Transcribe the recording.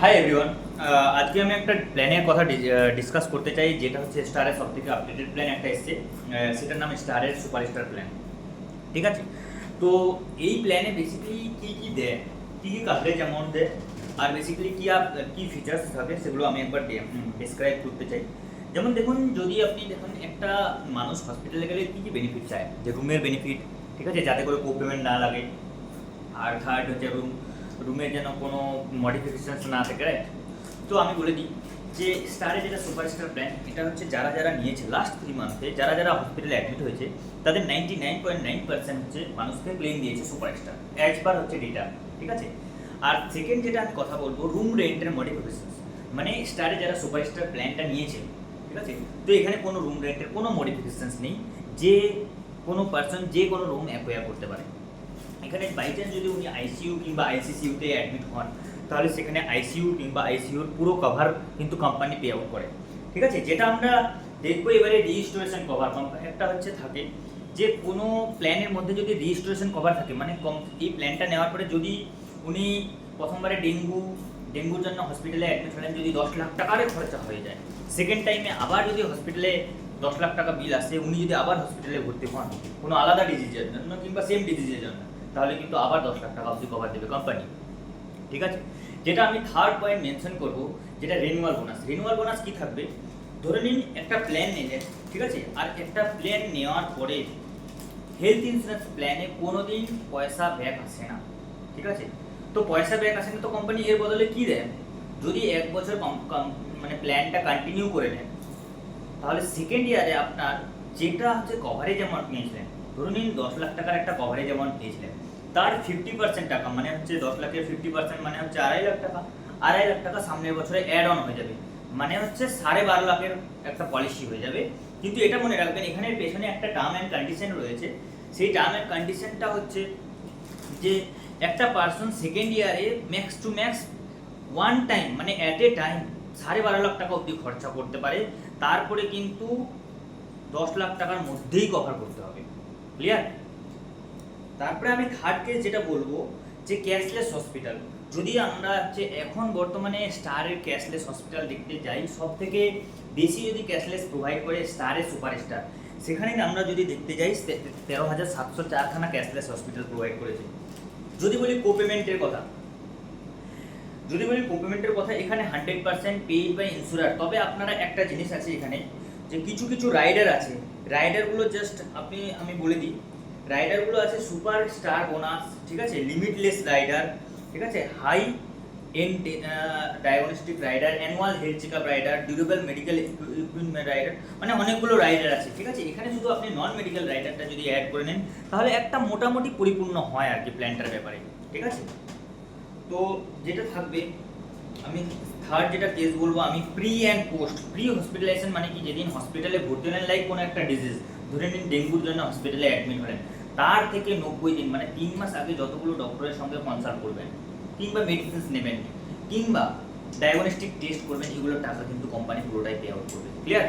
Hi everyone, আজকে আমি একটা প্ল্যানের কথা ডিসকাস করতে চাই, যেটা হচ্ছে স্টারের সব থেকে আপডেটেড প্ল্যান একটা এসছে। সেটার নাম স্টারের সুপারস্টার প্ল্যান। ঠিক আছে, তো এই প্ল্যানে বেসিক্যালি কী কী দেয়, কী কী কাভারেজ অ্যামাউন্ট দেয়, আর বেসিক্যালি কী ফিচার্স থাকে সেগুলো আমি একবার ডিসক্রাইব করতে চাই। যেমন দেখুন, যদি আপনি দেখুন একটা মানুষ হসপিটালে গেলে কী কী বেনিফিট চায়, যে রুমের বেনিফিট, ঠিক আছে, যাতে করে কো পেমেন্ট না লাগে। আর থার্ড হচ্ছে রুমের যেন কোনো মডিফিকেশানস না থাকে, রাইট? তো আমি বলে দিই যে স্টারে যেটা সুপারস্টার প্ল্যান, এটা হচ্ছে যারা যারা নিয়েছে লাস্ট 3 মান্থে, যারা যারা হসপিটালে অ্যাডমিট হয়েছে, তাদের 99.9% হচ্ছে মানুষকে ক্লেম দিয়েছে সুপারস্টার, অ্যাজ পার হচ্ছে ডেটা। ঠিক আছে, আর সেকেন্ড যেটা আমি কথা বলবো, রুম রেন্টের মডিফিকেশানস, মানে স্টারে যারা সুপারস্টার প্ল্যানটা নিয়েছে, ঠিক আছে, তো এখানে কোনো রুম রেন্টের কোনো মডিফিকেশানস নেই, যে কোনো পার্সন যে কোনো রুম অ্যাকোয়ার করতে পারে। এখানে বাই চান্স যদি উনি আইসিইউ কিংবা আইসিসিউতে অ্যাডমিট হন, তাহলে সেখানে আইসিইউ কিংবা আইসিইউর পুরো কভার কিন্তু কোম্পানি পে আউট করে। ঠিক আছে, যেটা আমরা দেখবো এবারে রেজিস্ট্রেশন কভার একটা হচ্ছে থাকে, যে কোনো প্ল্যানের মধ্যে যদি রেজিস্ট্রেশন কভার থাকে, মানে এই প্ল্যানটা নেওয়ার পরে যদি উনি প্রথমবারে ডেঙ্গুর জন্য হসপিটালে অ্যাডমিট হলেন, যদি 10 লাখ টাকার খরচা হয়ে যায়, সেকেন্ড টাইমে আবার যদি হসপিটালে 10 লাখ টাকা বিল আসে, উনি যদি আবার হসপিটালে ভর্তি হন কোনো আলাদা ডিজিজের জন্য কিংবা সেম ডিজিজের জন্য, তাহলে কিন্তু আবার 10 লাখ টাকা অবধি কভার দেবে কোম্পানি। ঠিক আছে, যেটা আমি থার্ড পয়েন্ট মেনশন করব, যেটা রিনিউয়াল বোনাস। রিনিউয়াল বোনাস কি থাকবে, ধরে নিন একটা প্ল্যান নিলেন, ঠিক আছে, আর একটা প্ল্যান নেওয়ার পরে হেলথ ইন্স্যুরেন্স প্ল্যানে কোনোদিন পয়সা ব্যাক আসে না। ঠিক আছে, তো পয়সা ব্যাক আসে না, তো কোম্পানি এর বদলে কি দেয়, যদি 1 বছর মানে প্ল্যানটা কন্টিনিউ করে নেন, তাহলে সেকেন্ড ইয়ারে আপনার যেটা হচ্ছে কভারেজ অ্যামাউন্ট নিয়েছিলেন, ধরুন নিন 10 লাখ টাকার একটা কভারেজ অ্যামাউন্ট নিয়েছিলেন, তার 50% টাকা, মানে হচ্ছে 10 লাখের 50% মানে হচ্ছে 2.5 লাখ টাকা। 2.5 লাখ টাকা সামনের বছরে অ্যাড অন হয়ে যাবে, মানে হচ্ছে 12.5 লাখের একটা পলিসি হয়ে যাবে। কিন্তু এটা মনে রাখবেন, এখানে পেছনে একটা টার্ম অ্যান্ড কন্ডিশন রয়েছে। সেই টার্ম অ্যান্ড কন্ডিশনটা হচ্ছে যে একটা পার্সন সেকেন্ড ইয়ারে max two max one time, মানে অ্যাট এ টাইম 12.5 লাখ টাকা অবধি খরচা করতে পারে, তারপরে কিন্তু 10 লাখ টাকার মধ্যেই কভার করতে হবে। ক্লিয়ার? তারপরে আমি থার্ড কেস যেটা বলবো, যে ক্যাশলেস হসপিটাল। যদি আমরা হচ্ছে এখন বর্তমানে স্টারের ক্যাশলেস হসপিটাল দেখতে যাই, সব থেকে বেশি যদি ক্যাশলেস প্রোভাইড করে স্টারের সুপারস্টার, সেখানে আমরা যদি দেখতে যাই 13,704খানা ক্যাশলেস হসপিটাল প্রোভাইড করেছে। যদি বলি কোপেমেন্টের কথা, এখানে 100% পেইড বাই ইন্স্যুরার। তবে আপনারা একটা জিনিস আছে এখানে, যে কিছু কিছু রাইডার আছে, রাইডারগুলো জাস্ট আমি বলে দিই, রাইডারগুলো আছে সুপার স্টার বোনাস, ঠিক আছে, লিমিটলেস রাইডার, ঠিক আছে, high end diagnostic rider, annual health checkup rider, durable medical equipment rider, মানে অনেকগুলো রাইডার আছে। ঠিক আছে, এখানে শুধু আপনি নন মেডিকেল রাইডারটা যদি অ্যাড করে নেন, তাহলে একটা মোটামুটি পরিপূর্ণ হয় আর কি প্ল্যানটার ব্যাপারে। ঠিক আছে, তো যেটা থাকবে, আমি থার্ড যেটা কেস বলবো, আমি pre and post. Pre hospitalisation মানে কি, যেদিন হসপিটালে ভর্তি হলেন, লাইক কোনো একটা ডিজিজ, ধরে নিন ডেঙ্গুর জন্য হসপিটালে অ্যাডমিট হলেন, তার থেকে 90 দিন মানে 3 মাস আগে যতগুলো ডক্টরের সঙ্গে কনসাল্ট করবেন, কিংবা মেডিসিনস নেবেন, কিংবা ডায়াগনস্টিক টেস্ট করবেন, এগুলোর টাকা কিন্তু কোম্পানি পুরোটাই পে আউট করবে। ক্লিয়ার?